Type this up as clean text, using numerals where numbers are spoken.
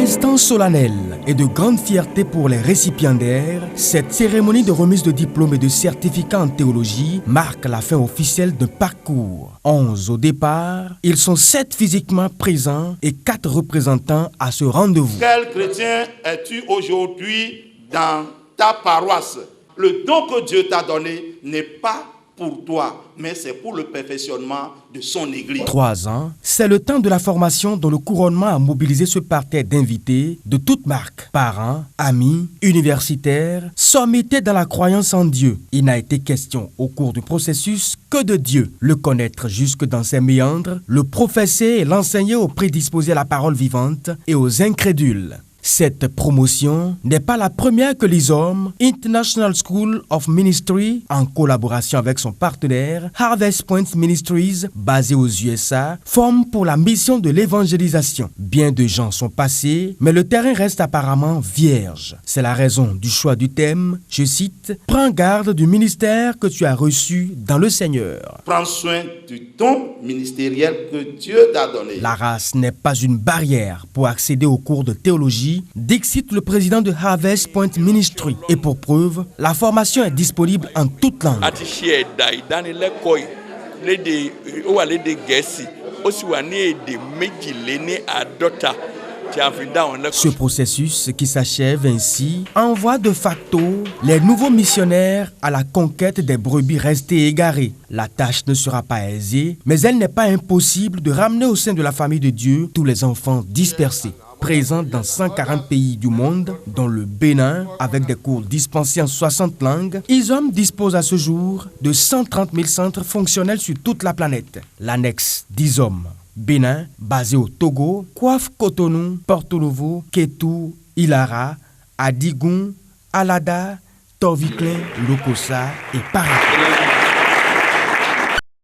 Instant solennel et de grande fierté pour les récipiendaires, cette cérémonie de remise de diplômes et de certificats en théologie marque la fin officielle d'un parcours. 11 au départ, ils sont 7 physiquement présents et 4 représentants à ce rendez-vous. Quel chrétien es-tu aujourd'hui dans ta paroisse? Le don que Dieu t'a donné n'est pas pour toi, mais c'est pour le perfectionnement de son église. 3 ans, c'est le temps de la formation dont le couronnement a mobilisé ce parterre d'invités de toutes marques. Parents, amis, universitaires, sommités dans la croyance en Dieu. Il n'a été question au cours du processus que de Dieu, le connaître jusque dans ses méandres, le professer et l'enseigner aux prédisposés à la parole vivante et aux incrédules. Cette promotion n'est pas la première que l'ISOM, International School of Ministry, en collaboration avec son partenaire Harvest Point Ministries, basé aux USA, forme pour la mission de l'évangélisation. Bien de gens sont passés, mais le terrain reste apparemment vierge. C'est la raison du choix du thème, je cite, « Prends garde du ministère que tu as reçu dans le Seigneur ». Prends soin du don ministériel que Dieu t'a donné. La race n'est pas une barrière pour accéder aux cours de théologie, dixit le président de Harvest Point Ministry. Et pour preuve, la formation est disponible en toutes langues. Ce processus qui s'achève ainsi envoie de facto les nouveaux missionnaires à la conquête des brebis restées égarées. La tâche ne sera pas aisée, mais elle n'est pas impossible de ramener au sein de la famille de Dieu tous les enfants dispersés. Présents dans 140 pays du monde, dont le Bénin, avec des cours dispensés en 60 langues, ISOM dispose à ce jour de 130 000 centres fonctionnels sur toute la planète. L'annexe d'ISOM Bénin, basé au Togo, coiffe Cotonou, Porto Novo, Kétou, Ilara, Adigoun, Alada, Torviclin, Lokossa et Paris.